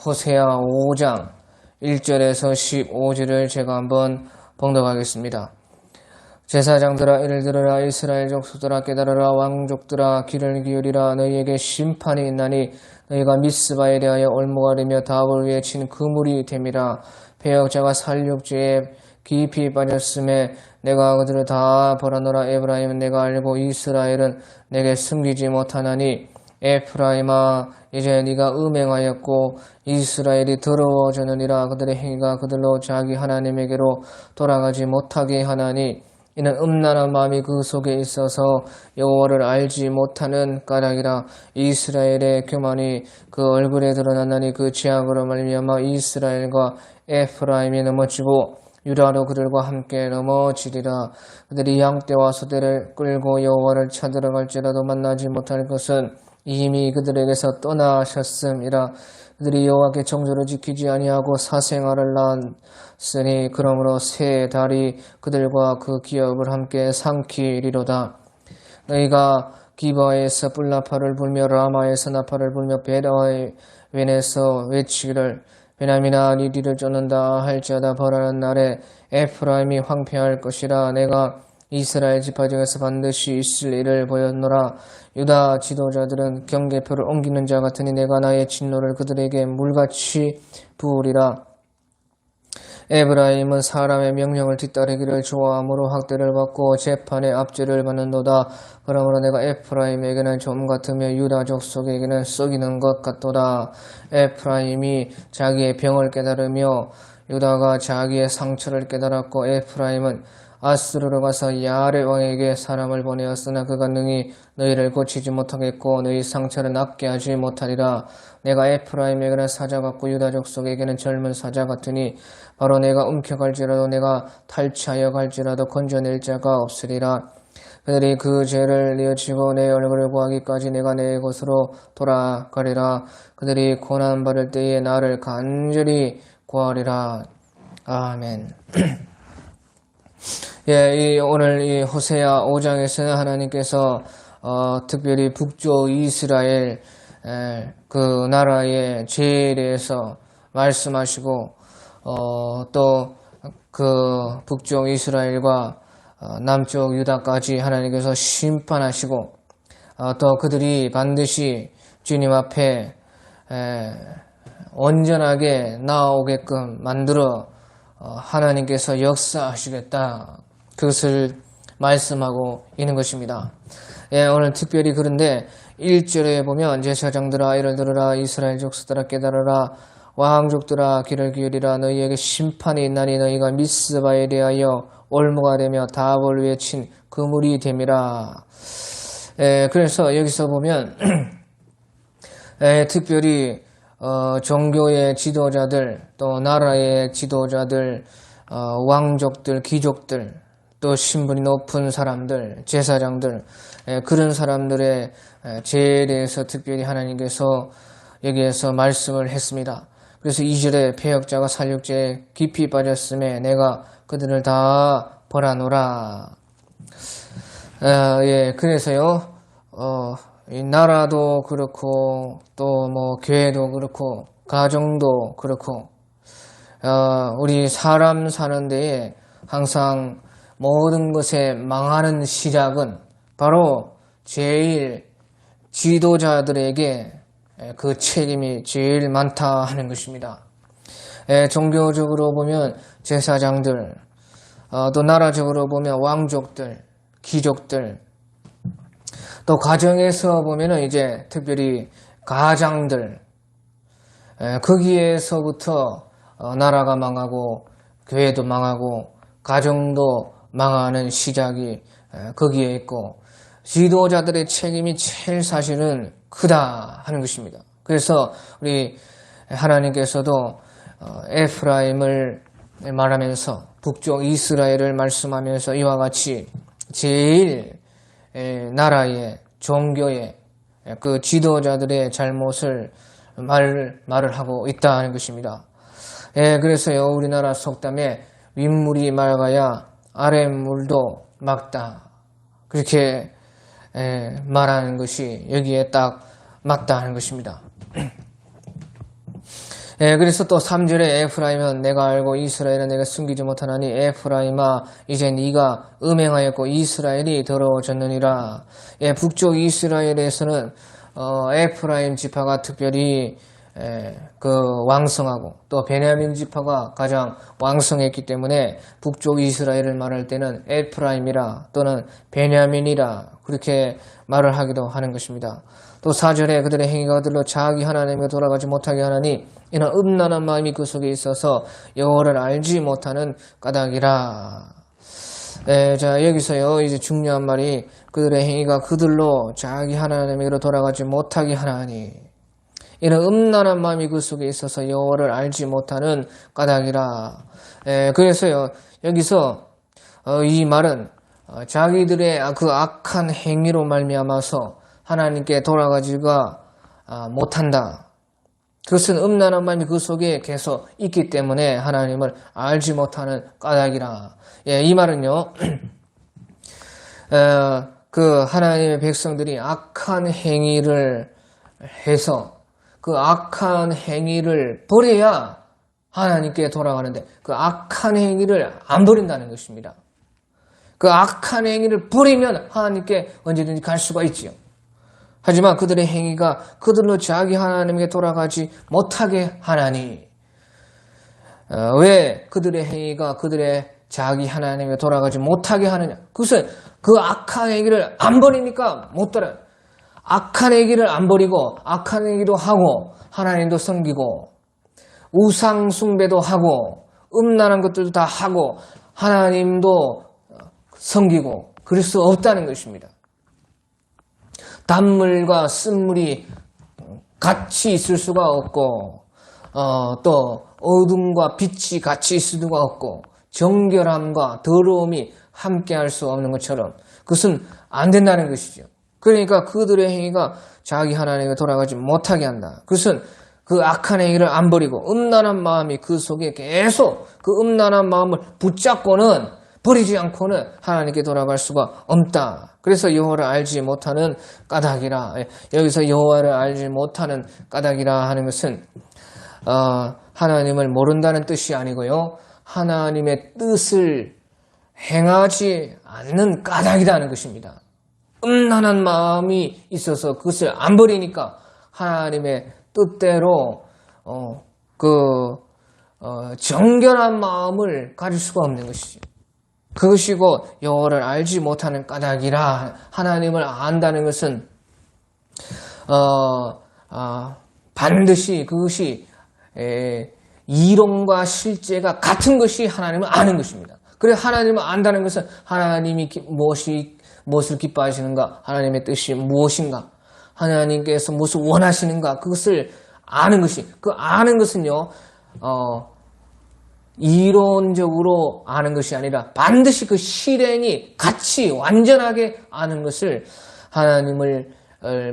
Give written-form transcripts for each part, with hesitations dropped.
호세아 5장 1절에서 15절을 제가 한번 봉독하겠습니다. 제사장들아 이를 들으라. 이스라엘 족속들아 깨달으라. 왕족들아 귀를 기울이라. 너희에게 심판이 있나니 너희가 미스바에 대하여 올무가리며 다합을 위해 친 그물이 됨이라. 배역자가 살육죄에 깊이 빠졌음에 내가 그들을 다 벌하노라. 에브라임은 내가 알고 이스라엘은 내게 숨기지 못하나니 에프라임아 이제 네가 음행하였고 이스라엘이 더러워졌느니라. 그들의 행위가 그들로 자기 하나님에게로 돌아가지 못하게 하나니 이는 음란한 마음이 그 속에 있어서 여호와를 알지 못하는 까닭이라. 이스라엘의 교만이 그 얼굴에 드러났나니 그 죄악으로 말미암아 이스라엘과 에프라임이 넘어지고 유다도 그들과 함께 넘어지리라. 그들이 양떼와 소떼를 끌고 여호와를 찾으러 갈지라도 만나지 못할 것은 이미 그들에게서 떠나셨음이라. 그들이 여호와께 정조를 지키지 아니하고 사생활을 낳았으니 그러므로 새 달이 그들과 그 기업을 함께 삼키리로다. 너희가 기바에서 뿔나팔을 불며 라마에서 나팔을 불며 베다웬에서 외치기를 베냐민아 니디를 쫓는다 할지어다. 벌하는 날에 에프라임이 황폐할 것이라. 내가 이스라엘 지파 중에서 반드시 있을 일을 보였노라. 유다 지도자들은 경계표를 옮기는 자 같으니 내가 나의 진노를 그들에게 물같이 부으리라. 에브라임은 사람의 명령을 뒤따르기를 좋아하므로 학대를 받고 재판의 압제를 받는도다. 그러므로 내가 에프라임에게는 좀 같으며 유다 족속에게는 썩이는 것 같도다. 에프라임이 자기의 병을 깨달으며 유다가 자기의 상처를 깨달았고 에프라임은 아수르로 가서 야레 왕에게 사람을 보내었으나 그가 능히 너희를 고치지 못하겠고 너희 상처를 낫게 하지 못하리라. 내가 에프라임에게는 사자 같고 유다 족속에게는 젊은 사자 같으니 바로 내가 움켜갈지라도 내가 탈취하여 갈지라도 건져낼 자가 없으리라. 그들이 그 죄를 뉘우치고 내 얼굴을 구하기까지 내가 내 곳으로 돌아가리라. 그들이 고난받을 때에 나를 간절히 구하리라. 아멘. 오늘 이 호세아 5장에서는 하나님께서 특별히 북쪽 이스라엘 그 나라의 죄에 대해서 말씀하시고 또 그 북쪽 이스라엘과 남쪽 유다까지 하나님께서 심판하시고 또 그들이 반드시 주님 앞에 온전하게 나오게끔 만들어 하나님께서 역사하시겠다. 그것을 말씀하고 있는 것입니다. 오늘 특별히 그런데 1절에 보면 제사장들아 이를 들으라. 이스라엘 족속들아 깨달으라. 왕족들아 귀를 기울이라. 너희에게 심판이 있나니 너희가 미스바에 대하여 올무가 되며 다합을 위해 친 그물이 됨이라. 그래서 여기서 보면 특별히 종교의 지도자들, 또 나라의 지도자들, 왕족들, 귀족들, 또 신분이 높은 사람들, 제사장들, 그런 사람들의 죄에 대해서 특별히 하나님께서 여기에서 말씀을 했습니다. 그래서 2절에 패역자가 살육죄에 깊이 빠졌음에 내가 그들을 다 벌하노라. 그래서요, 이 나라도 그렇고 또 뭐 교회도 그렇고 가정도 그렇고 우리 사람 사는 데에 항상 모든 것에 망하는 시작은 바로 제일 지도자들에게 그 책임이 제일 많다 하는 것입니다. 종교적으로 보면 제사장들, 또 나라적으로 보면 왕족들, 귀족들, 또 가정에서 보면은 이제 특별히 가장들, 거기에서부터 나라가 망하고 교회도 망하고 가정도 망하는 시작이 거기에 있고 지도자들의 책임이 제일 사실은 크다 하는 것입니다. 그래서 우리 하나님께서도 에프라임을 말하면서 북쪽 이스라엘을 말씀하면서 이와 같이 제일 나라의 종교의 그 지도자들의 잘못을 말을 하고 있다는 것입니다. 예, 그래서요, 우리나라 속담에 윗물이 맑아야 아랫물도 맑다. 그렇게 말하는 것이 여기에 딱 맞다는 것입니다. 예, 그래서 또 3절에 에프라임은 내가 알고 이스라엘은 내가 숨기지 못하나니 에프라임아 이제 네가 음행하였고 이스라엘이 더러워졌느니라. 예, 북쪽 이스라엘에서는 에프라임 지파가 특별히 왕성하고 또 베냐민 지파가 가장 왕성했기 때문에 북쪽 이스라엘을 말할 때는 에프라임이라 또는 베냐민이라 그렇게 말을 하기도 하는 것입니다. 또 4절에 그들의 행위가 그들로 자기 하나님께 돌아가지 못하게 하나니 이는 음란한 마음이 그 속에 있어서 여호와를 알지 못하는 까닭이라. 자, 여기서요 이제 중요한 말이 그들의 행위가 그들로 자기 하나님에게로 돌아가지 못하게 하나니 이는 음란한 마음이 그 속에 있어서 여호와를 알지 못하는 까닭이라. 그래서요 여기서 이 말은 자기들의 그 악한 행위로 말미암아서 하나님께 돌아가지가 못한다. 그것은 음란한 마음이 그 속에 계속 있기 때문에 하나님을 알지 못하는 까닭이라. 예, 이 말은요 그 하나님의 백성들이 악한 행위를 해서 그 악한 행위를 버려야 하나님께 돌아가는데 그 악한 행위를 안 버린다는 것입니다. 그 악한 행위를 버리면 하나님께 언제든지 갈 수가 있지요. 하지만 그들의 행위가 그들로 자기 하나님께 돌아가지 못하게 하나니 왜 그들의 행위가 그들의 자기 하나님께 돌아가지 못하게 하느냐? 그것은 그 악한 행위를 안 버리니까 못 돌아요. 악한 행위를 안 버리고 악한 행위도 하고 하나님도 섬기고 우상 숭배도 하고 음란한 것들도 다 하고 하나님도 섬기고 그럴 수 없다는 것입니다. 단물과 쓴물이 같이 있을 수가 없고 또 어둠과 빛이 같이 있을 수가 없고 정결함과 더러움이 함께할 수 없는 것처럼 그것은 안 된다는 것이죠. 그러니까 그들의 행위가 자기 하나님께 돌아가지 못하게 한다. 그것은 그 악한 행위를 안 버리고 음란한 마음이 그 속에 계속 그 음란한 마음을 붙잡고는 버리지 않고는 하나님께 돌아갈 수가 없다. 그래서 여호와를 알지 못하는 까닭이라. 여기서 여호와를 알지 못하는 까닭이라 하는 것은 하나님을 모른다는 뜻이 아니고요. 하나님의 뜻을 행하지 않는 까닭이라는 것입니다. 음란한 마음이 있어서 그것을 안 버리니까 하나님의 뜻대로 정결한 마음을 가질 수가 없는 것이죠. 그것이고 여호와를 알지 못하는 까닭이라. 하나님을 안다는 것은 반드시 그것이 이론과 실제가 같은 것이 하나님을 아는 것입니다. 그래 하나님을 안다는 것은 하나님이 무엇을 기뻐하시는가, 하나님의 뜻이 무엇인가, 하나님께서 무엇을 원하시는가, 그것을 아는 것이, 그 아는 것은요 이론적으로 아는 것이 아니라 반드시 그 실행이 같이 완전하게 아는 것을 하나님을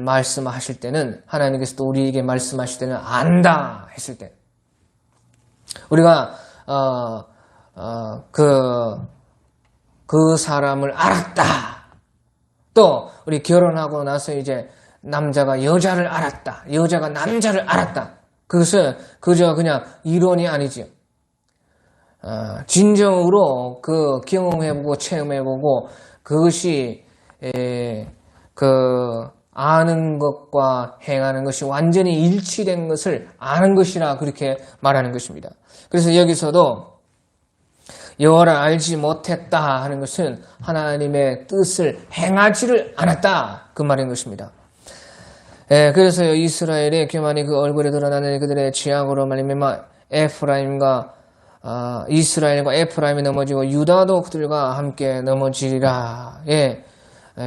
말씀하실 때는, 하나님께서도 우리에게 말씀하실 때는 안다 했을 때 우리가 그 사람을 알았다. 또 우리 결혼하고 나서 이제 남자가 여자를 알았다. 여자가 남자를 알았다. 그것은 그저 그냥 이론이 아니지요. 진정으로 그 경험해보고 체험해보고 그것이 아는 것과 행하는 것이 완전히 일치된 것을 아는 것이라 그렇게 말하는 것입니다. 그래서 여기서도 여호와를 알지 못했다 하는 것은 하나님의 뜻을 행하지를 않았다 그 말인 것입니다. 그래서 이스라엘의 교만이 그 얼굴에 드러나는 그들의 죄악으로 말미암아 에프라임과 이스라엘과 에프라임이 넘어지고 유다도 그들과 함께 넘어지리라.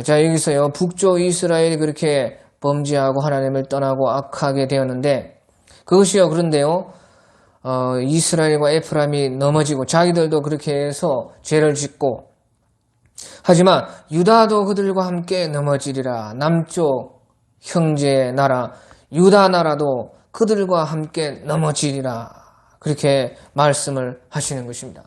자, 여기서요 북쪽 이스라엘이 그렇게 범죄하고 하나님을 떠나고 악하게 되었는데, 그것이요 그런데요 이스라엘과 에프라임이 넘어지고 자기들도 그렇게 해서 죄를 짓고, 하지만 유다도 그들과 함께 넘어지리라. 남쪽 형제 나라 유다 나라도 그들과 함께 넘어지리라. 그렇게 말씀을 하시는 것입니다.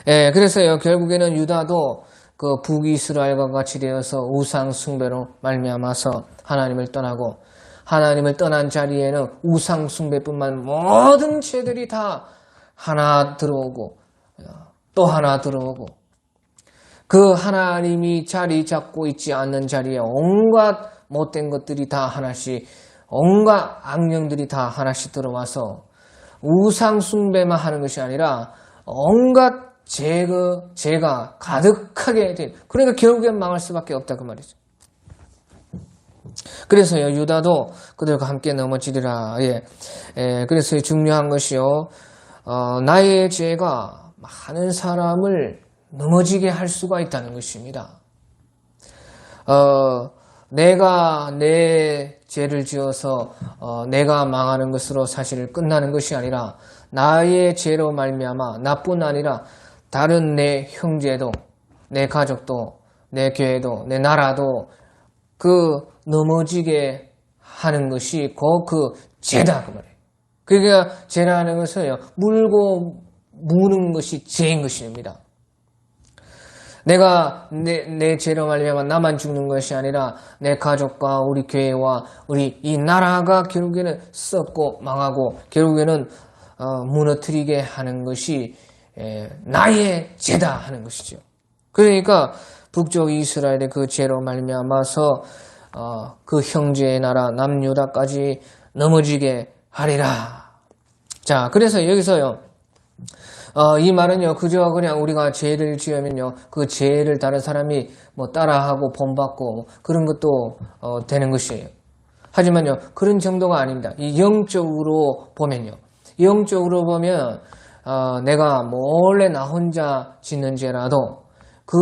예, 그래서요, 결국에는 유다도 그 북이스라엘과 같이 되어서 우상 숭배로 말미암아서 하나님을 떠나고, 하나님을 떠난 자리에는 우상 숭배뿐만 모든 죄들이 다 하나 들어오고 또 하나 들어오고, 그 하나님이 자리 잡고 있지 않는 자리에 온갖 못된 것들이 다 하나씩, 온갖 악령들이 다 하나씩 들어와서 우상 숭배만 하는 것이 아니라 온갖 죄가 가득하게 된, 그러니까 결국엔 망할 수밖에 없다 그 말이죠. 그래서요, 유다도 그들과 함께 넘어지리라. 그래서 중요한 것이요, 나의 죄가 많은 사람을 넘어지게 할 수가 있다는 것입니다. 내가 내 죄를 지어서 내가 망하는 것으로 사실 끝나는 것이 아니라, 나의 죄로 말미암아 나뿐 아니라 다른 내 형제도, 내 가족도, 내 교회도, 내 나라도 그 넘어지게 하는 것이 곧 그 죄다 그 말이에요. 그러니까 죄라는 것은요, 물고 무는 것이 죄인 것입니다. 내가 내 죄로 말미암아 나만 죽는 것이 아니라 내 가족과 우리 교회와 우리 이 나라가 결국에는 썩고 망하고 결국에는 무너뜨리게 하는 것이 나의 죄다 하는 것이죠. 그러니까 북쪽 이스라엘의 그 죄로 말미암아서 그 형제의 나라 남유다까지 넘어지게 하리라. 자, 그래서 여기서요, 이 말은요, 그저 그냥 우리가 죄를 지으면요, 그 죄를 다른 사람이 뭐 따라하고 본받고 그런 것도 되는 것이에요. 하지만요, 그런 정도가 아닙니다. 이 영적으로 보면요, 영적으로 보면 내가 몰래 나 혼자 짓는 죄라도 그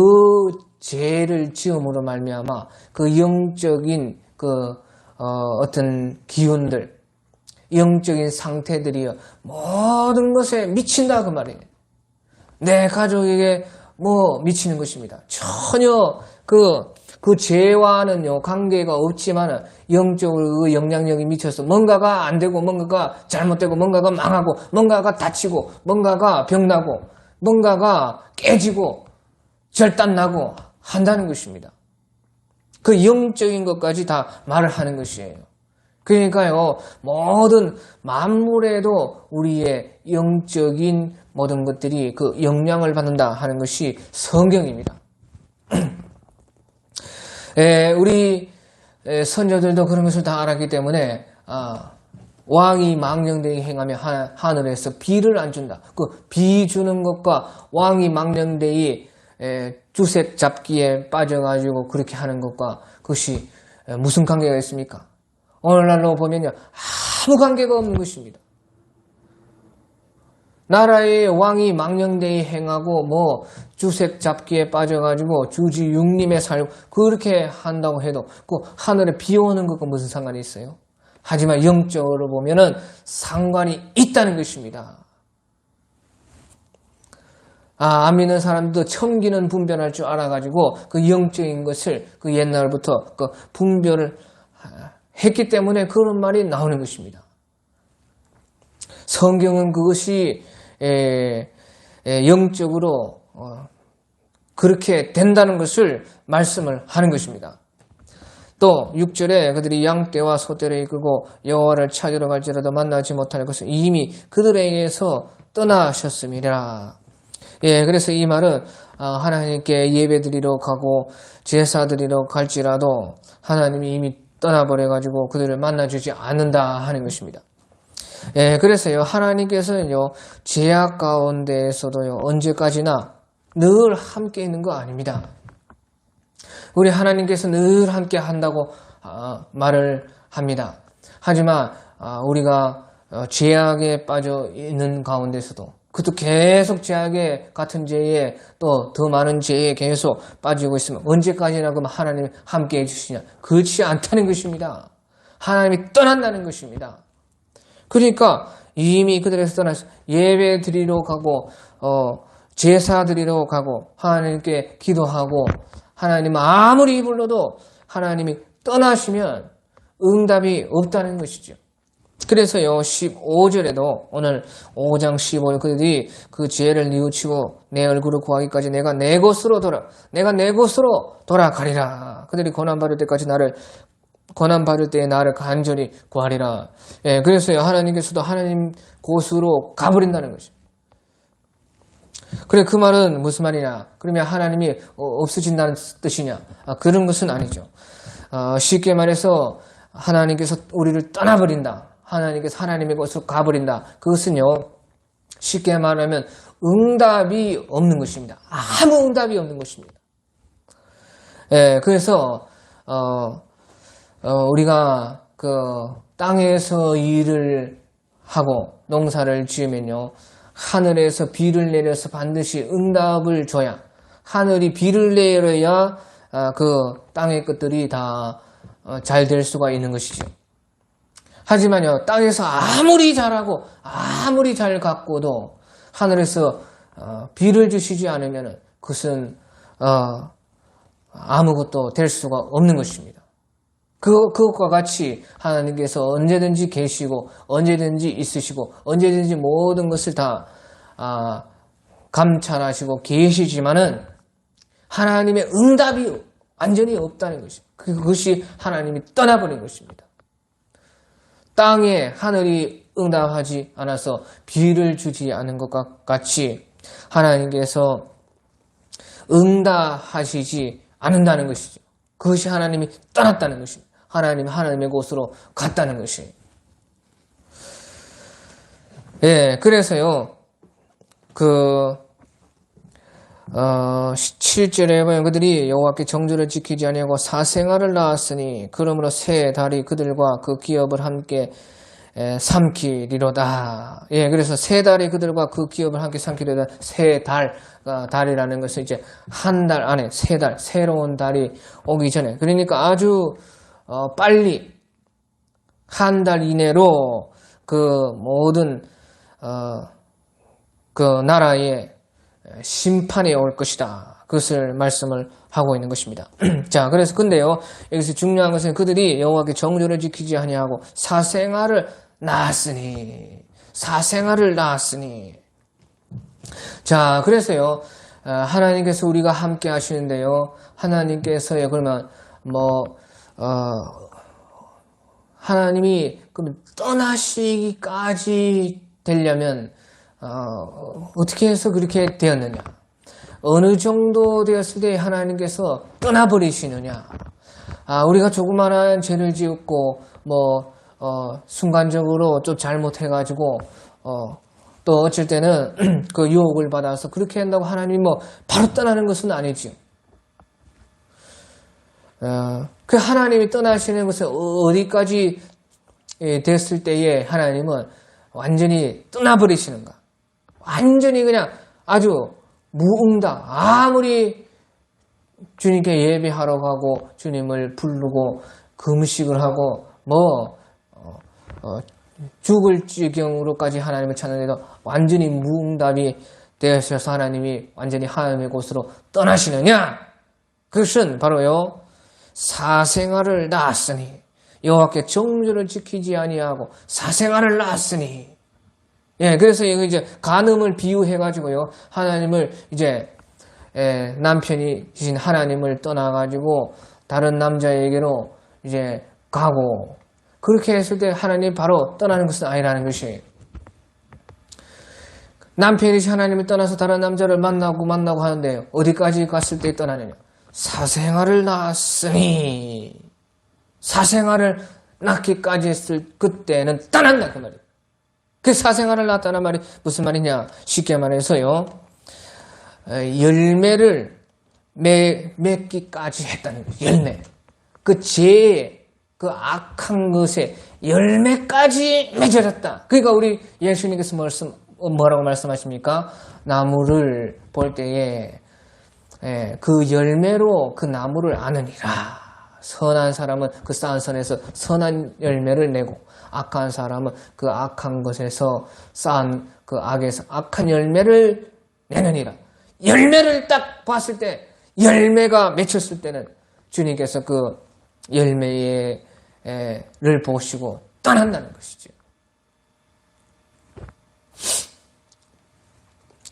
죄를 지음으로 말미암아 그 영적인 그 어떤 기운들, 영적인 상태들이요, 모든 것에 미친다 그 말이에요. 내 가족에게 뭐 미치는 것입니다. 전혀 그 죄와는요 관계가 없지만 영적으로 그 영향력이 미쳐서 뭔가가 안 되고, 뭔가가 잘못되고, 뭔가가 망하고, 뭔가가 다치고, 뭔가가 병나고, 뭔가가 깨지고 절단나고 한다는 것입니다. 그 영적인 것까지 다 말을 하는 것이에요. 그러니까요, 모든 만물에도 우리의 영적인 모든 것들이 그 영향을 받는다 하는 것이 성경입니다. 우리 선조들도 그런 것을 다 알았기 때문에 왕이 망령되이 행하며 하늘에서 비를 안 준다. 그 비 주는 것과 왕이 망령되이 주색 잡기에 빠져가지고 그렇게 하는 것과 그것이 무슨 관계가 있습니까? 오늘날로 보면요, 아무 관계가 없는 것입니다. 나라의 왕이 망령되이 행하고 뭐 주색 잡기에 빠져가지고 주지 육림에 살고 그렇게 한다고 해도 그 하늘에 비 오는 것과 무슨 상관이 있어요? 하지만 영적으로 보면은 상관이 있다는 것입니다. 안 믿는 사람도 천기는 분별할 줄 알아가지고 그 영적인 것을 그 옛날부터 그 분별을 했기 때문에 그런 말이 나오는 것입니다. 성경은 그것이 영적으로 그렇게 된다는 것을 말씀을 하는 것입니다. 또 6절에 그들이 양떼와 소떼를 이끌고 여호와를 찾으러 갈지라도 만나지 못할 것은 이미 그들에게서 떠나셨음이라. 그래서 이 말은 하나님께 예배드리러 가고 제사드리러 갈지라도 하나님이 이미 떠나버려가지고 그들을 만나주지 않는다 하는 것입니다. 그래서요, 하나님께서는요, 죄악 가운데에서도요, 언제까지나 늘 함께 있는 거 아닙니다. 우리 하나님께서 늘 함께 한다고 말을 합니다. 하지만 우리가 죄악에 빠져 있는 가운데서도, 그것도 계속 죄악에 같은 죄에 또 더 많은 죄에 계속 빠지고 있으면 언제까지나 그럼 하나님이 함께 해주시냐? 그렇지 않다는 것입니다. 하나님이 떠난다는 것입니다. 그러니까 이미 그들에서 떠나서 예배 드리러 가고 제사 드리러 가고 하나님께 기도하고 하나님 아무리 불러도 하나님이 떠나시면 응답이 없다는 것이죠. 그래서요, 15절에도 오늘 5장 15절 그들이 그 죄를 뉘우치고 내 얼굴을 구하기까지 내가 내 곳으로 돌아가리라. 그들이 고난받을 때까지 고난받을 때에 나를 간절히 구하리라. 예, 그래서요, 하나님께서도 하나님 곳으로 가버린다는 것입니다. 그래, 그 말은 무슨 말이냐? 그러면 하나님이 없어진다는 뜻이냐? 그런 것은 아니죠. 쉽게 말해서 하나님께서 우리를 떠나버린다. 하나님께서 하나님의 곳으로 가버린다. 그것은요, 쉽게 말하면 응답이 없는 것입니다. 아무 응답이 없는 것입니다. 예, 그래서 우리가 그 땅에서 일을 하고 농사를 지으면요, 하늘에서 비를 내려서 반드시 응답을 줘야, 하늘이 비를 내려야 그 땅의 것들이 다 잘 될 수가 있는 것이죠. 하지만요, 땅에서 아무리 잘하고 아무리 잘 갖고도 하늘에서 비를 주시지 않으면 그것은 아무것도 될 수가 없는 것입니다. 그것과 같이 하나님께서 언제든지 계시고 언제든지 있으시고 언제든지 모든 것을 다 감찰하시고 계시지만은 하나님의 응답이 완전히 없다는 것입니다. 그것이 하나님이 떠나버린 것입니다. 땅에 하늘이 응답하지 않아서 비를 주지 않은 것과 같이 하나님께서 응답하시지 않는다는 것이죠. 그것이 하나님이 떠났다는 것입니다. 하나님의 곳으로 갔다는 것이. 예, 그래서요, 7절에 보면 그들이 여호와께 정죄를 지키지 아니하고 사생활을 낳았으니 그러므로 새 달이 그들과 그 기업을 함께 삼키리로다. 예, 그래서 새 달이 그들과 그 기업을 함께 삼키리로다. 새 달이라는 것은 이제 한 달 안에 새 달, 새로운 달이 오기 전에, 그러니까 아주 빨리 한 달 이내로 그 모든 그 나라의 심판이 올 것이다. 그것을 말씀을 하고 있는 것입니다. 자, 그래서 근데요, 여기서 중요한 것은 그들이 여호와께 정죄를 지키지 아니하고 사생활을 낳았으니. 자, 그래서요, 하나님께서 우리가 함께 하시는데요, 하나님께서요, 그러면 하나님이 그럼 떠나시기까지 되려면 어떻게 해서 그렇게 되었느냐? 어느 정도 되었을 때 하나님께서 떠나버리시느냐? 우리가 조그마한 죄를 지었고 순간적으로 좀 잘못해가지고 또 어쩔 때는 그 유혹을 받아서 그렇게 한다고 하나님이 바로 떠나는 것은 아니지요. 그 하나님이 떠나시는 것은 어디까지 됐을 때에 하나님은 완전히 떠나버리시는가? 완전히 그냥 아주 무응답, 아무리 주님께 예배하러 가고 주님을 부르고 금식을 하고 죽을 지경으로까지 하나님을 찾는데도 완전히 무응답이 되어서 하나님이 완전히 하나님의 곳으로 떠나시느냐? 그것은 바로요, 사생활을 낳았으니, 여호와께 정죄를 지키지 아니하고 사생활을 낳았으니. 예, 그래서 이제 간음을 비유해가지고요, 하나님을 이제 남편이신 하나님을 떠나가지고 다른 남자에게로 이제 가고, 그렇게 했을 때 하나님 바로 떠나는 것은 아니라는 것이. 남편이신 하나님을 떠나서 다른 남자를 만나고 하는데 어디까지 갔을 때 떠나느냐? 사생활을 낳았으니. 사생활을 낳기까지 했을 그때는 떠난다 그 말이에요. 그 사생활을 낳았다는 말이 무슨 말이냐? 쉽게 말해서요, 열매를 맺기까지 했다는 거예요. 열매. 그 죄의 그 악한 것에 열매까지 맺어졌다. 그러니까 우리 예수님께서 뭐라고 말씀하십니까? 나무를 볼 때에 그 열매로 그 나무를 아느니라. 선한 사람은 그 쌓은 선에서 선한 열매를 내고, 악한 사람은 그 악한 것에서 쌓은 그 악에서 악한 열매를 내느니라. 열매를 딱 봤을 때, 열매가 맺혔을 때는 주님께서 그 열매를 보시고 떠난다는 것이죠.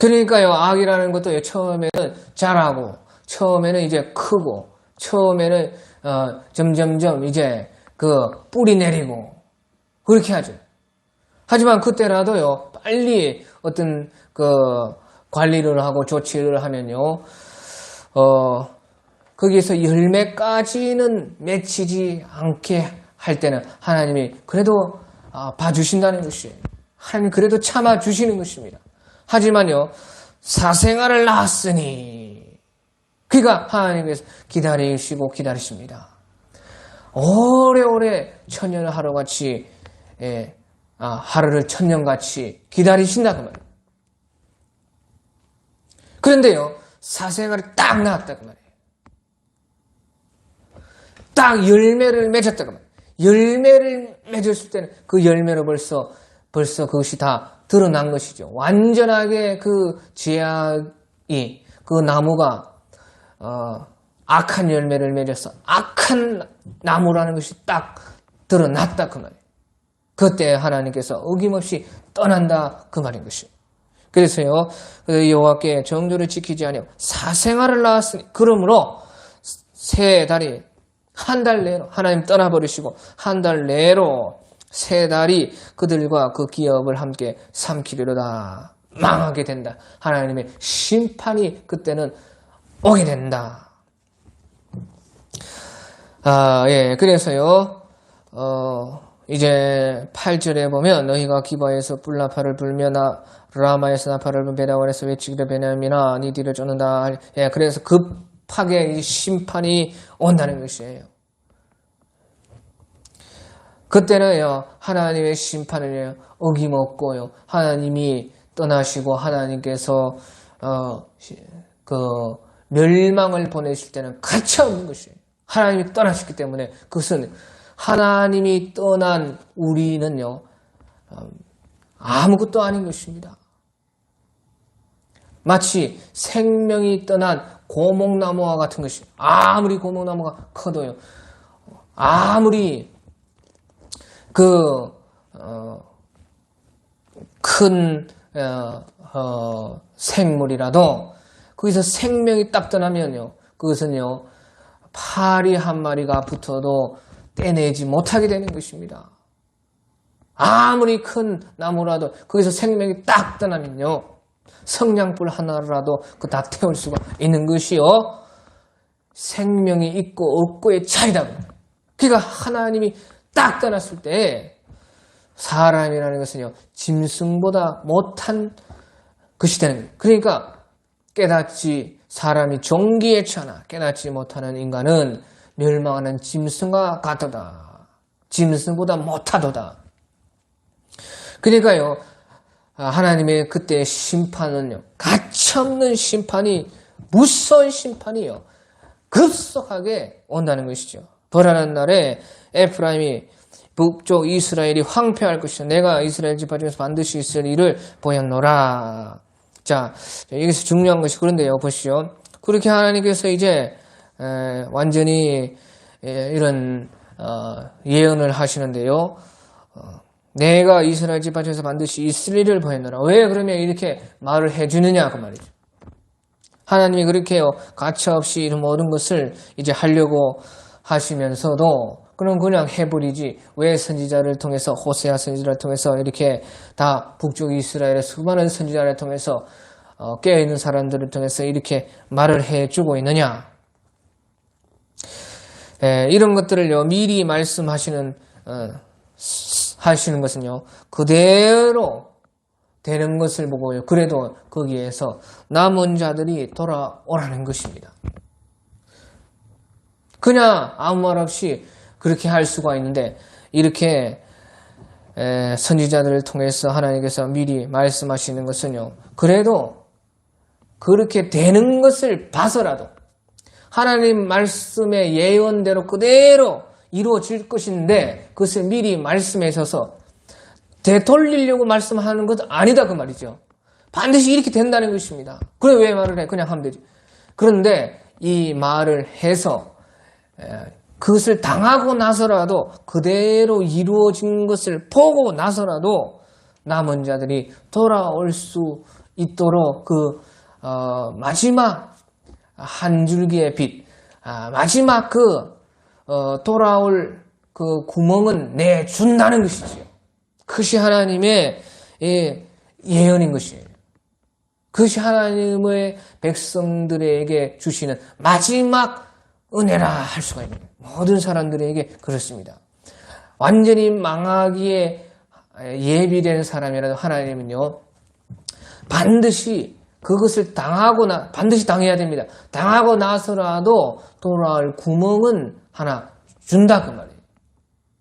그러니까요, 악이라는 것도 처음에는 자라고, 처음에는 이제 크고, 처음에는 점점점 이제 뿌리 내리고 그렇게 하죠. 하지만 그때라도요, 빨리 어떤 관리를 하고 조치를 하면요, 거기에서 열매까지는 맺히지 않게 할 때는 하나님이 그래도 봐주신다는 것이에요. 하나님이 그래도 참아주시는 것입니다. 하지만요, 사생아를 낳았으니, 그러니까 하나님께서 기다리십니다. 오래오래 천년을 하루같이, 하루를 천년같이 기다리신다 그 말이에요. 그런데요, 사생아를 딱 낳았다 그 말이에요. 딱 열매를 맺었다 그 말이에요. 열매를 맺었을 때는 그 열매로 벌써 그것이 다 드러난 것이죠. 완전하게 그 죄악이, 그 나무가 악한 열매를 맺어서 악한 나무라는 것이 딱 드러났다 그 말이에요. 그때 하나님께서 어김없이 떠난다 그 말인 것이에요. 그래서요, 여호와께 정도를 지키지 아니하고 사생아를 낳았으니, 그러므로 세 달이 한 달 내로 하나님 떠나버리시고 한 달 내로 세 달이 그들과 그 기업을 함께 삼키리로다. 망하게 된다. 하나님의 심판이 그때는 오게 된다. 그래서요, 이제 8절에 보면 너희가 기바에서 뿔나팔을 불며 라마에서 나팔을 불며 베다원에서 외치기를 베냐민아 니 뒤를 쫓는다. 그래서 급하게 이 심판이 온다는 것이에요. 그때는요, 하나님의 심판을 어김없고요, 하나님이 떠나시고 하나님께서 멸망을 보내실 때는 가차없는 것이에요. 하나님이 떠나셨기 때문에 그것은 하나님이 떠난 우리는요, 아무것도 아닌 것입니다. 마치 생명이 떠난 고목나무와 같은 것이, 아무리 고목나무가 커도요, 아무리 큰 생물이라도 거기서 생명이 딱 떠나면요, 그것은요, 파리 한 마리가 붙어도 떼내지 못하게 되는 것입니다. 아무리 큰 나무라도 거기서 생명이 딱 떠나면요, 성냥불 하나라도 그거 다 태울 수가 있는 것이요, 생명이 있고 없고의 차이다. 그러니까 하나님이 딱 떠났을 때 사람이라는 것은요, 짐승보다 못한 것이 되는 거예요. 그러니까 사람이 종기에 처하나 깨닫지 못하는 인간은 멸망하는 짐승과 같도다. 짐승보다 못하도다. 그러니까요, 하나님의 그때의 심판은요, 가차없는 심판이, 무서운 심판이요, 급속하게 온다는 것이죠. 벌하는 날에 에프라임이 북쪽 이스라엘이 황폐할 것이요 내가 이스라엘 지파 중에서 반드시 있을 일을 보였노라. 자, 여기서 중요한 것이 그런데요, 보시죠. 그렇게 하나님께서 이제 완전히 이런 예언을 하시는데요, 내가 이스라엘 지파 중에서 반드시 있을 일을 보였노라. 왜 그러면 이렇게 말을 해주느냐 그 말이죠. 하나님이 그렇게요, 가차없이 이런 모든 것을 이제 하려고 하시면서도 그냥 해버리지, 왜 선지자를 통해서, 호세아 선지자를 통해서 이렇게 다 북쪽 이스라엘의 수많은 선지자를 통해서 깨어있는 사람들을 통해서 이렇게 말을 해주고 있느냐. 이런 것들을요, 미리 말씀하시는 것은요, 그대로 되는 것을 보고요, 그래도 거기에서 남은 자들이 돌아오라는 것입니다. 그냥 아무 말 없이 그렇게 할 수가 있는데, 이렇게 선지자들을 통해서 하나님께서 미리 말씀하시는 것은요, 그래도 그렇게 되는 것을 봐서라도 하나님 말씀의 예언대로 그대로 이루어질 것인데, 그것을 미리 말씀하셔서 되돌리려고 말씀하는 것은 아니다 그 말이죠. 반드시 이렇게 된다는 것입니다. 그래 왜 말을 해? 그냥 하면 되지. 그런데 이 말을 해서 그것을 당하고 나서라도, 그대로 이루어진 것을 보고 나서라도 남은 자들이 돌아올 수 있도록 그 마지막 한 줄기의 빛, 마지막 돌아올 그 구멍은 내준다는 것이지요. 그것이 하나님의 예언인 것이에요. 그것이 하나님의 백성들에게 주시는 마지막 은혜라 할 수가 있는 거예요. 모든 사람들에게 그렇습니다. 완전히 망하기에 예비된 사람이라도 하나님은요, 반드시 그것을 반드시 당해야 됩니다. 당하고 나서라도 돌아올 구멍은 하나 준다 그 말이에요.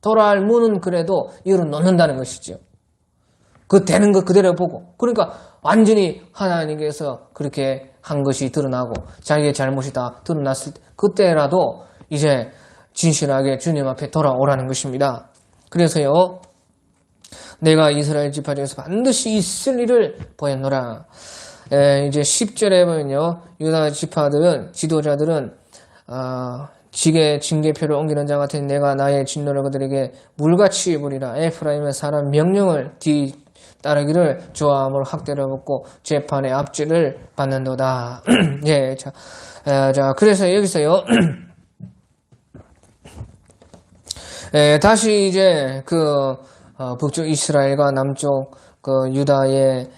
돌아올 문은 그래도 열어놓는다는 것이죠. 그 되는 것 그대로 보고. 그러니까 완전히 하나님께서 그렇게 한 것이 드러나고 자기의 잘못이 다 드러났을 때 그때라도 이제 진실하게 주님 앞에 돌아오라는 것입니다. 그래서요, 내가 이스라엘 지파 중에서 반드시 있을 일을 보였노라. 이제 10절에 보면요, 유다 지파들은, 지도자들은 징계표를 옮기는 자 같은 내가 나의 진노를 그들에게 물같이 부리라. 에프라임은 사람 명령을 뒤따르기를 좋아함으로 학대를 받고 재판의 압제를 받는도다. 예, 자, 그래서 여기서요, 다시 이제 북쪽 이스라엘과 남쪽 유다의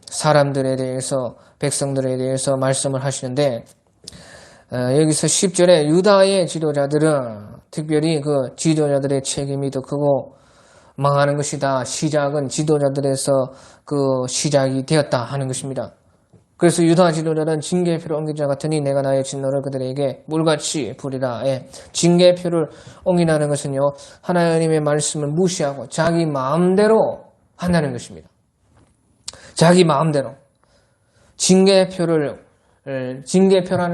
사람들에 대해서, 백성들에 대해서 말씀을 하시는데, 여기서 10절에 유다의 지도자들은 특별히 그 지도자들의 책임이 더 크고 망하는 것이다. 시작은 지도자들에서 시작이 되었다 하는 것입니다. 그래서 유다 지도자는 징계표를 옮긴 자 같으니 내가 나의 진노를 그들에게 물같이 부리라. 징계표를 옮기라는 것은요, 하나님의 말씀을 무시하고 자기 마음대로 한다는 것입니다. 자기 마음대로. 징계표라는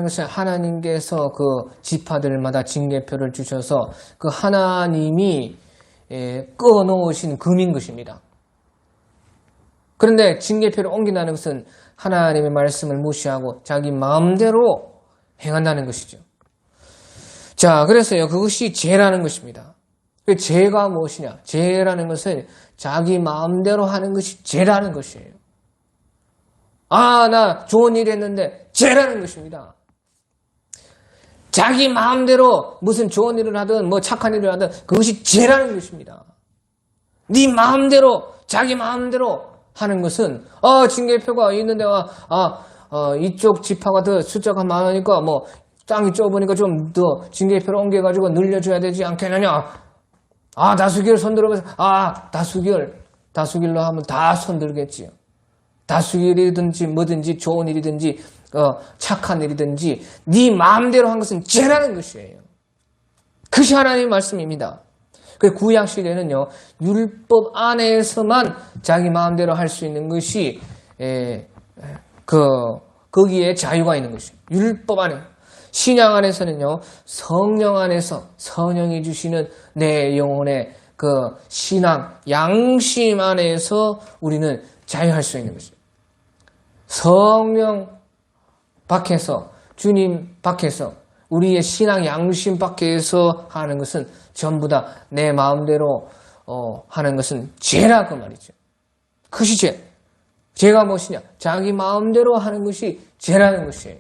것은 하나님께서 그 지파들마다 징계표를 주셔서 그 하나님이 꺼놓으신 금인 것입니다. 그런데 징계표를 옮긴다는 것은 하나님의 말씀을 무시하고 자기 마음대로 행한다는 것이죠. 자, 그래서요, 그것이 죄라는 것입니다. 그 죄가 무엇이냐? 죄라는 것은 자기 마음대로 하는 것이 죄라는 것이에요. 나 좋은 일 했는데 죄라는 것입니다. 자기 마음대로 무슨 좋은 일을 하든 뭐 착한 일을 하든 그것이 죄라는 것입니다. 네 마음대로, 자기 마음대로 하는 것은 징계표가 있는데 이쪽 지파가 더 숫자가 많으니까 뭐 땅이 좁으니까 좀 더 징계표를 옮겨가지고 늘려줘야 되지 않겠느냐. 다수결 손들어서 다수결로 하면 다 손들겠지요. 다수결이든지 뭐든지 좋은 일이든지 착한 일이든지 네 마음대로 한 것은 죄라는 것이에요. 그것이 하나님의 말씀입니다. 그 구약 시대는요, 율법 안에서만 자기 마음대로 할 수 있는 것이 거기에 자유가 있는 것이에요. 율법 안에. 신약 안에서는요, 성령 안에서 성령이 주시는 내 영혼의 신앙, 양심 안에서 우리는 자유할 수 있는 것이에요. 성령 밖에서, 주님 밖에서, 우리의 신앙 양심 밖에서 하는 것은 전부 다 내 마음대로 하는 것은 죄라 그 말이죠. 그것이 죄. 죄가 무엇이냐? 자기 마음대로 하는 것이 죄라는 것이에요.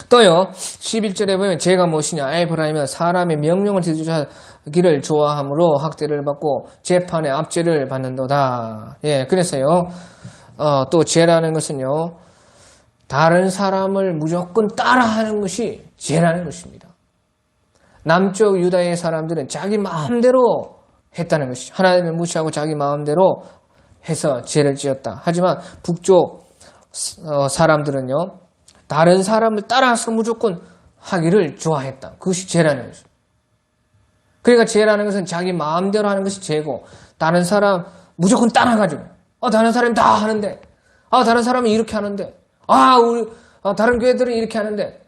또요, 11절에 보면 죄가 무엇이냐? 에브라임은 사람의 명령을 뒤쫓아기를 좋아함으로 학대를 받고 재판의 압제를 받는도다. 예, 그래서요, 또 죄라는 것은요, 다른 사람을 무조건 따라하는 것이 죄라는 것입니다. 남쪽 유다의 사람들은 자기 마음대로 했다는 것이죠. 하나님을 무시하고 자기 마음대로 해서 죄를 지었다. 하지만 북쪽 사람들은요, 다른 사람을 따라서 무조건 하기를 좋아했다. 그것이 죄라는 것이죠. 그러니까 죄라는 것은 자기 마음대로 하는 것이 죄고, 다른 사람 무조건 따라가지고, 다른 사람이 다 하는데, 다른 사람이 이렇게 하는데, 다른 교회들은 이렇게 하는데,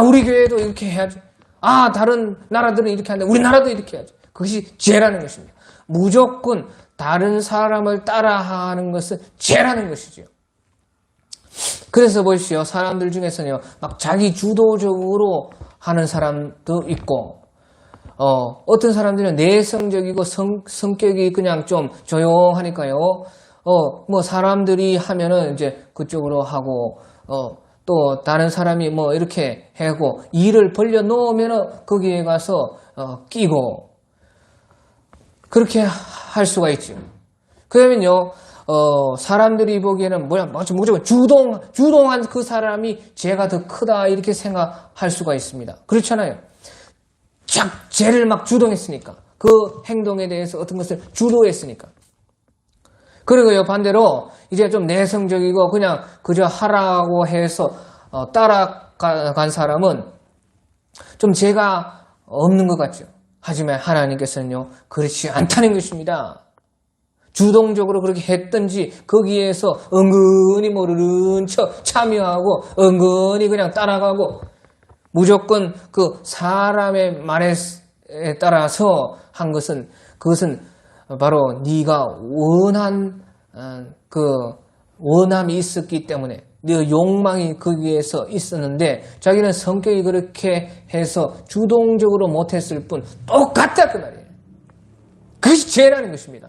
우리 교회도 이렇게 해야지. 다른 나라들은 이렇게 하는데, 우리나라도 이렇게 해야지. 그것이 죄라는 것입니다. 무조건 다른 사람을 따라하는 것은 죄라는 것이죠. 그래서 보십시오. 사람들 중에서는요, 막 자기 주도적으로 하는 사람도 있고, 어떤 사람들은 내성적이고 성격이 그냥 좀 조용하니까요, 뭐 사람들이 하면은 이제 그쪽으로 하고, 또 다른 사람이 뭐 이렇게 하고, 일을 벌려 놓으면은 거기에 가서, 끼고, 그렇게 할 수가 있죠. 그러면요, 사람들이 보기에는 무조건 주동한 그 사람이 죄가 더 크다, 이렇게 생각할 수가 있습니다. 그렇잖아요. 죄를 막 주동했으니까. 그 행동에 대해서 어떤 것을 주도했으니까. 그리고요, 반대로, 이제 좀 내성적이고, 그냥 그저 하라고 해서, 따라간 사람은 좀 죄가 없는 것 같죠. 하지만 하나님께서는요, 그렇지 않다는 것입니다. 주동적으로 그렇게 했든지, 거기에서 은근히 모르는 척 참여하고, 은근히 그냥 따라가고, 무조건 그 사람의 말에 따라서 한 것은, 그것은 바로 네가 원한 원함이 있었기 때문에 네 욕망이 거기에서 있었는데 자기는 성격이 그렇게 해서 주동적으로 못했을 뿐 똑같다 그 말이에요. 그것이 죄라는 것입니다.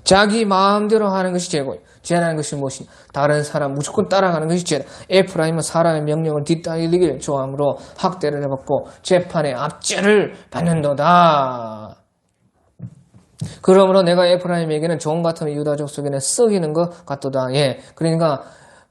자기 마음대로 하는 것이 죄고 죄라는 것이 무엇이냐? 다른 사람 무조건 따라가는 것이 죄다. 에프라임은 사람의 명령을 뒤따르기를 좋아함으로 학대를 받고 재판에 압제를 받는도다. 그러므로 내가 에프라임에게는 종 같으면 유다 족속에는 썩이는 것 같도다. 예, 그러니까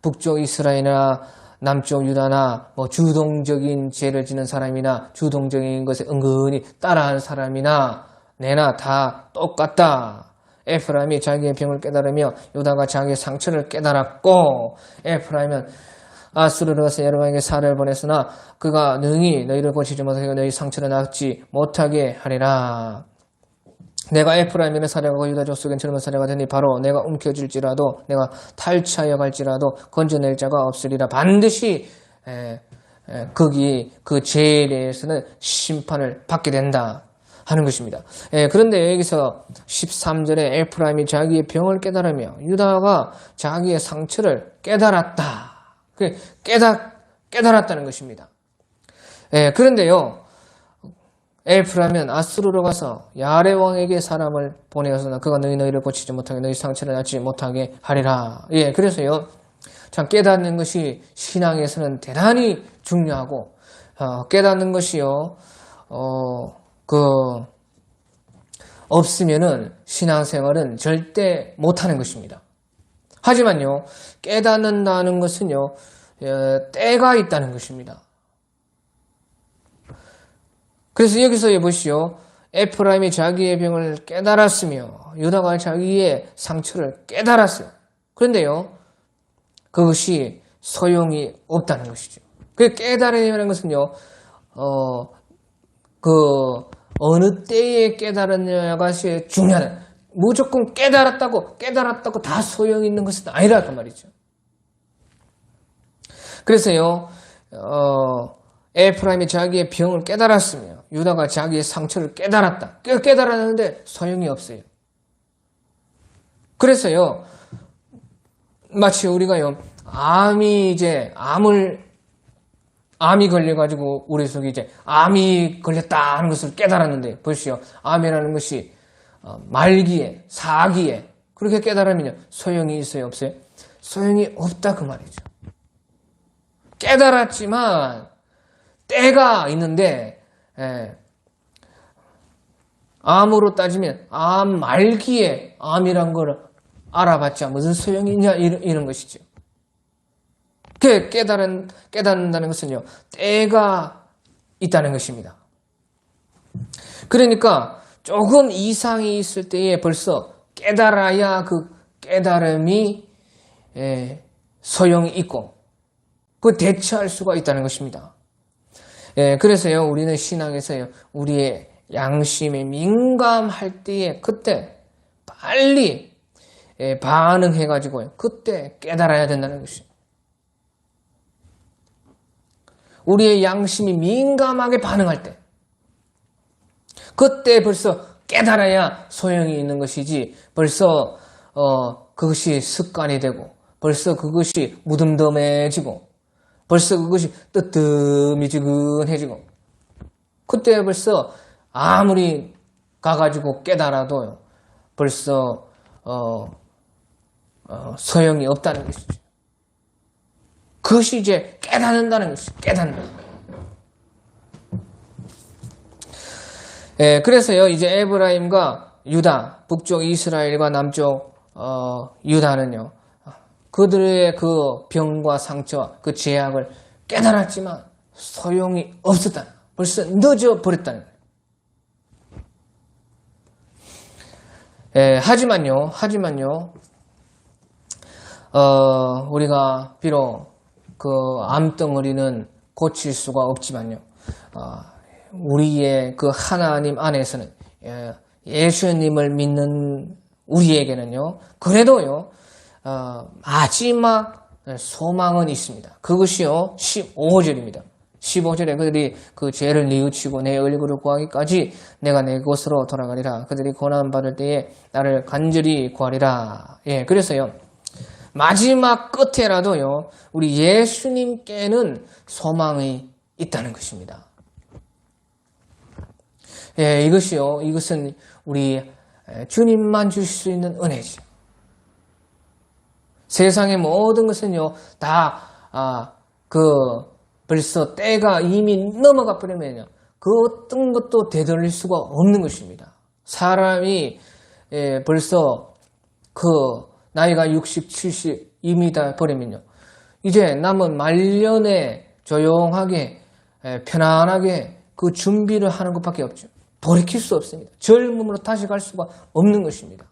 북쪽 이스라엘이나 남쪽 유다나 뭐 주동적인 죄를 지는 사람이나 주동적인 것에 은근히 따라하는 사람이나 내나 다 똑같다. 에프라임이 자기의 병을 깨달으며 유다가 자기의 상처를 깨달았고 에프라임은 아수르로 가서 여러분에게 사례를 보냈으나 그가 능히 너희를 고치지 못하게 너희 상처를 낫지 못하게 하리라. 내가 에프라임에는 사려가고 유다 족속엔 젊은 사려가 되니 바로 내가 움켜질지라도 내가 탈취하여 갈지라도 건져낼 자가 없으리라. 반드시 거기 그 죄에 대해서는 심판을 받게 된다 하는 것입니다. 그런데 여기서 13절에 에프라임이 자기의 병을 깨달으며 유다가 자기의 상처를 깨달았다. 깨달았다는 것입니다. 그런데요, 에프라임은 아수르로 가서 야레 왕에게 사람을 보내어서 그가 너희를 고치지 못하게 너희 상처를 낫지 못하게 하리라. 그래서요, 참 깨닫는 것이 신앙에서는 대단히 중요하고 깨닫는 것이요, 없으면은 신앙생활은 절대 못하는 것입니다. 하지만요, 깨닫는다는 것은요, 때가 있다는 것입니다. 그래서 여기서 보시오. 에프라임이 자기의 병을 깨달았으며 유다가 자기의 상처를 깨달았어요. 그런데요, 그것이 소용이 없다는 것이죠. 그 깨달음이라는 것은요, 어느 때에 깨달았냐가 중요하다. 무조건 깨달았다고 다 소용이 있는 것은 아니라 그 말이죠. 그래서요, 에프라임이 자기의 병을 깨달았으며 유다가 자기의 상처를 깨달았다. 깨달았는데 소용이 없어요. 그래서요, 마치 우리가요, 암이 걸려가지고 우리 속에 암이 걸렸다 하는 것을 깨달았는데 보시오. 암이라는 것이 말기에, 사기에 그렇게 깨달으면요, 소용이 있어요, 없어요? 소용이 없다 그 말이죠. 깨달았지만 때가 있는데, 암으로 따지면 암 말기에 암이란 걸 알아봤자 무슨 소용이 있냐 이런 것이죠. 깨닫는다는 것은요, 때가 있다는 것입니다. 그러니까 조금 이상이 있을 때에 벌써 깨달아야 그 깨달음이 소용이 있고 그 대처할 수가 있다는 것입니다. 그래서요, 우리는 신앙에서요, 우리의 양심에 민감할 때에 그때 빨리 반응해가지고요, 그때 깨달아야 된다는 것입니다. 우리의 양심이 민감하게 반응할 때, 그때 벌써 깨달아야 소용이 있는 것이지, 벌써 그것이 습관이 되고, 벌써 그것이 무덤덤해지고, 벌써 그것이 뜨뜻미지근해지고, 그때 벌써 아무리 가가지고 깨달아도 벌써 소용이 없다는 것이죠. 그것이 이제 깨닫는다는 것이죠. 깨닫는. 예, 그래서요, 이제 에브라임과 유다, 북쪽 이스라엘과 남쪽 유다는요, 그들의 그 병과 상처와 그 죄악을 깨달았지만 소용이 없었다. 벌써 늦어 버렸다는 거예요. 예, 하지만요, 우리가 비록 그 암덩어리는 고칠 수가 없지만요, 우리의 그 하나님 안에서는, 예수님을 믿는 우리에게는요, 그래도요, 마지막 소망은 있습니다. 그것이요, 15절입니다. 15절에 그들이 그 죄를 뉘우치고 내 얼굴을 구하기까지 내가 내 곳으로 돌아가리라. 그들이 고난받을 때에 나를 간절히 구하리라. 예, 그래서요, 마지막 끝에라도요, 우리 예수님께는 소망이 있다는 것입니다. 예, 이것은 우리 주님만 주실 수 있는 은혜죠. 세상의 모든 것은요, 벌써 때가 이미 넘어가 버리면요, 그 어떤 것도 되돌릴 수가 없는 것입니다. 사람이 벌써 나이가 60, 70 이미 다 버리면요, 이제 남은 말년에 조용하게 편안하게 그 준비를 하는 것밖에 없죠. 돌이킬 수 없습니다. 젊음으로 다시 갈 수가 없는 것입니다.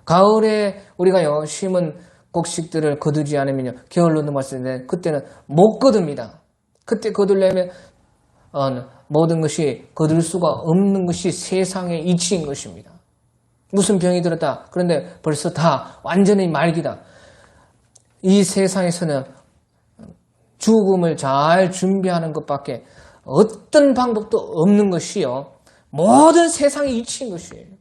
가을에 우리가요, 심은 곡식들을 거두지 않으면요, 겨울로 넘어왔을 때 그때는 못 거둡니다. 그때 거두려면 모든 것이 거둘 수가 없는 것이 세상의 이치인 것입니다. 무슨 병이 들었다. 그런데 벌써 다 완전히 말기다. 이 세상에서는 죽음을 잘 준비하는 것밖에 어떤 방법도 없는 것이요, 모든 세상의 이치인 것이에요.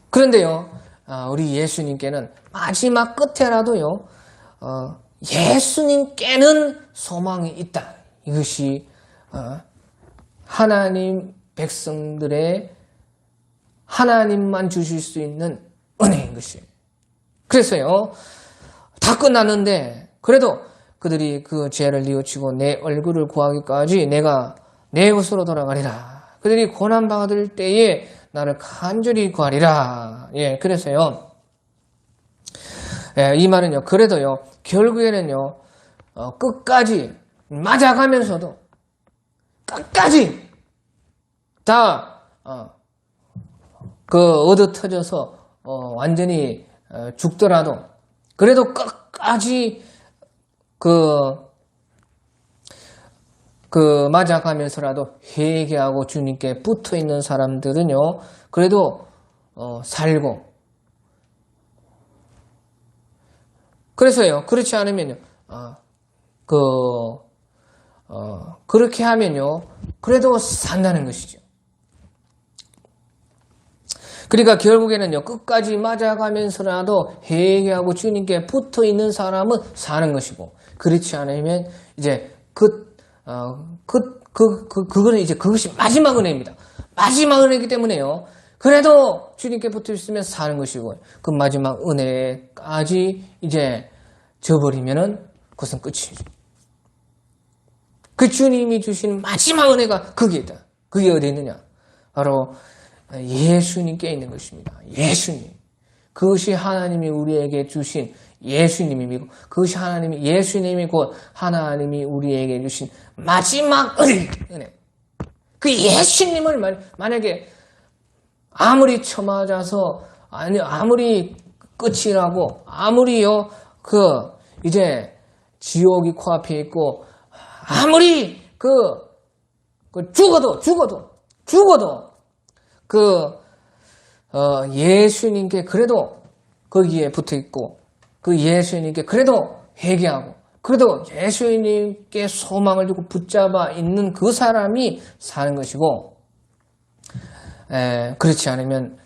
그런데요, 우리 예수님께는 마지막 끝에라도요, 예수님께는 소망이 있다. 이것이 하나님 백성들의 하나님만 주실 수 있는 은혜인 것이에요. 그래서요, 다 끝났는데 그래도 그들이 그 죄를 뉘우치고 내 얼굴을 구하기까지 내가 내 곳으로 돌아가리라. 그들이 고난받을 때에 나를 간절히 구하리라. 예, 그래서요, 이 말은요, 그래도요, 결국에는요, 끝까지 맞아가면서도 끝까지 다 얻어 터져서 완전히 죽더라도 그래도 끝까지 맞아가면서라도 회개하고 주님께 붙어 있는 사람들은요, 그래도 살고, 그래서요, 그렇지 않으면요, 그렇게 하면요, 그래도 산다는 것이죠. 그러니까 결국에는요, 끝까지 맞아가면서라도 회개하고 주님께 붙어 있는 사람은 사는 것이고, 그렇지 않으면 이제 그거는 이제 그것이 마지막 은혜입니다. 마지막 은혜이기 때문에요, 그래도 주님께 붙어 있으면 사는 것이고, 그 마지막 은혜까지 이제 져버리면은 그것은 끝이죠. 그 주님이 주신 마지막 은혜가 거기에 있다. 그게 어디 있느냐? 바로 예수님께 있는 것입니다. 예수님. 그것이 하나님이 우리에게 주신 예수님이고, 그것이 예수님이 곧 하나님이 우리에게 주신 마지막 은혜. 그 예수님을 만약에 아무리 처맞아서, 아무리 끝이라고, 아무리요, 이제 지옥이 코앞에 있고, 아무리 죽어도 예수님께 그래도 거기에 붙어 있고, 그 예수님께 그래도 회개하고, 그래도 예수님께 소망을 두고 붙잡아 있는 그 사람이 사는 것이고, 그렇지 않으면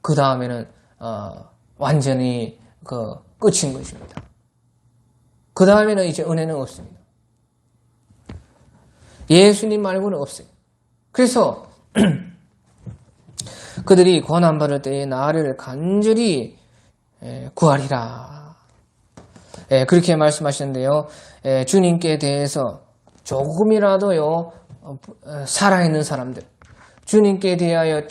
그 다음에는 완전히 끝인 것입니다. 그 다음에는 이제 은혜는 없습니다. 예수님 말고는 없어요. 그래서 그들이 고난받을 때에 나를 간절히 구하리라. 그렇게 말씀하셨는데요. 주님께 대해서 조금이라도요 살아있는 사람들, 주님께 대하여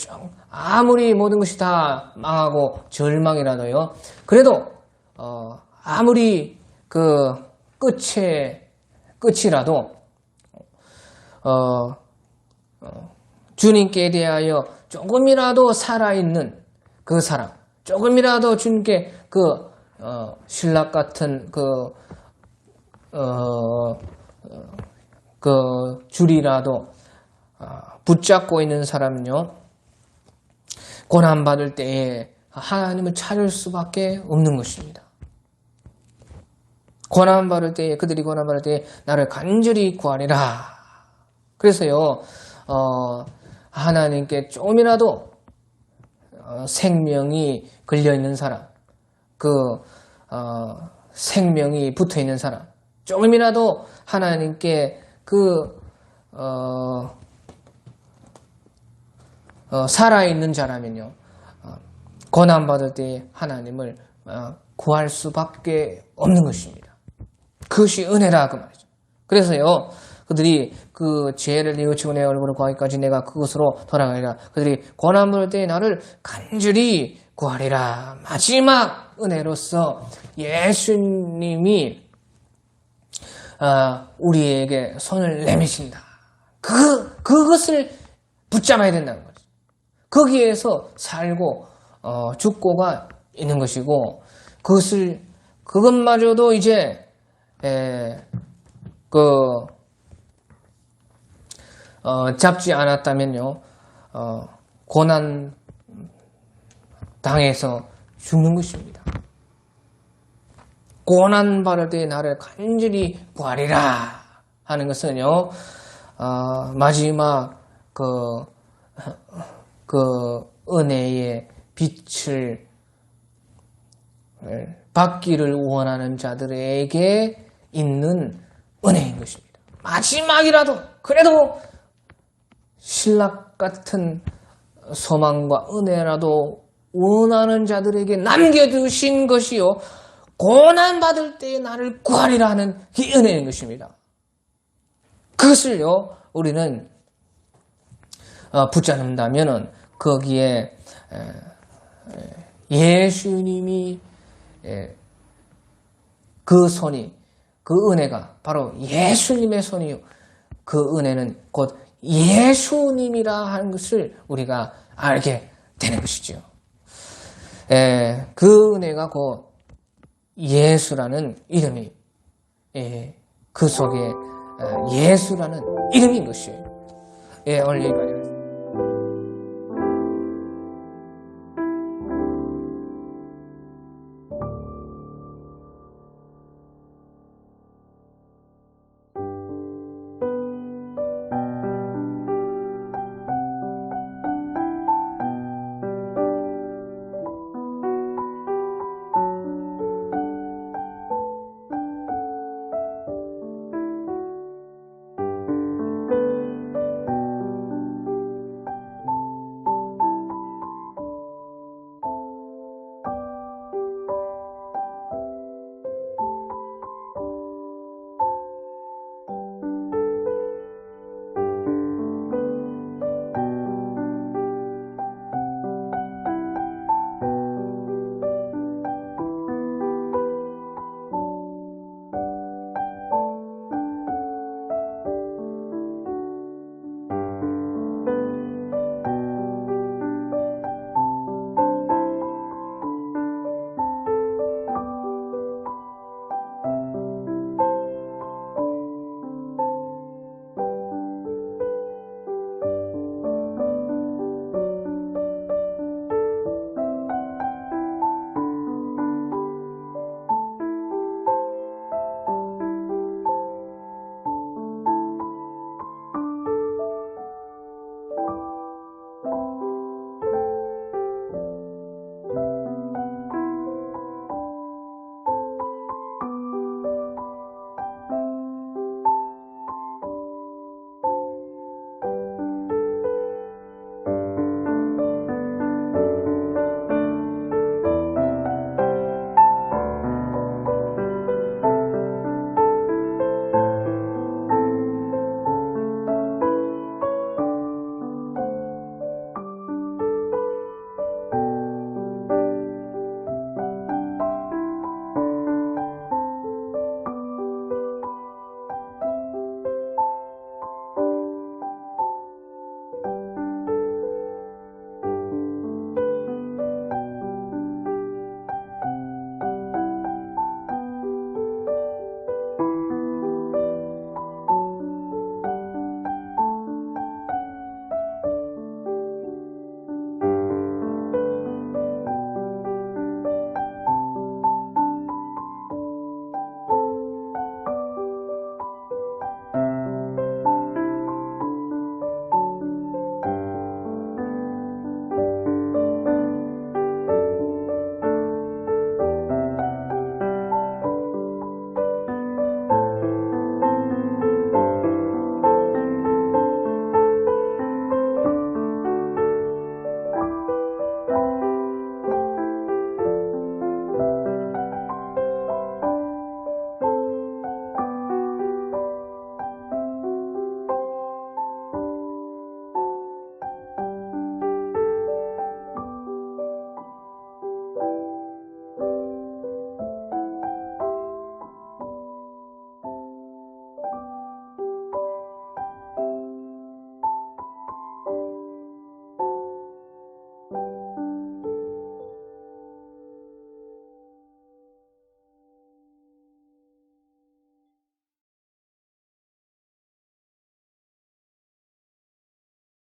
아무리 모든 것이 다 망하고 절망이라도요, 그래도 아무리 그 끝이라도 주님께 대하여 조금이라도 살아있는 그 사람, 조금이라도 주님께 신락 같은 줄이라도 붙잡고 있는 사람은요, 고난받을 때에 하나님을 찾을 수밖에 없는 것입니다. 그들이 고난받을 때에 나를 간절히 구하리라. 그래서요, 하나님께 조금이라도 생명이 걸려있는 사람, 생명이 붙어있는 사람, 조금이라도 하나님께 살아있는 자라면요, 고난받을 때 하나님을 구할 수밖에 없는 것입니다. 그것이 은혜라 그 말이죠. 그래서요, 그들이 그 죄를 뉘우치고 내 얼굴을 구하기까지 내가 그것으로 돌아가리라. 그들이 고난받을 때 나를 간절히 구하리라. 마지막 은혜로서 예수님이 우리에게 손을 내미신다. 그것을 붙잡아야 된다는 거죠. 거기에서 살고 죽고가 있는 것이고, 그것마저도 이제 잡지 않았다면요, 고난 당해서 죽는 것입니다. 고난 받을 때 나를 간절히 구하리라 하는 것은요, 마지막 은혜의 빛을 받기를 원하는 자들에게 있는 은혜인 것입니다. 마지막이라도, 그래도 신락 같은 소망과 은혜라도 원하는 자들에게 남겨두신 것이요, 고난받을 때에 나를 구하리라 하는 이 은혜인 것입니다. 그것을요, 우리는 붙잡는다면은 거기에 예수님이 그 손이, 그 은혜가 바로 예수님의 손이요, 그 은혜는 곧 예수님이라 하는 것을 우리가 알게 되는 것이죠. 그 은혜가 곧 예수라는 이름이, 그 속에 예수라는 이름인 것이에요. 오늘 여기까지.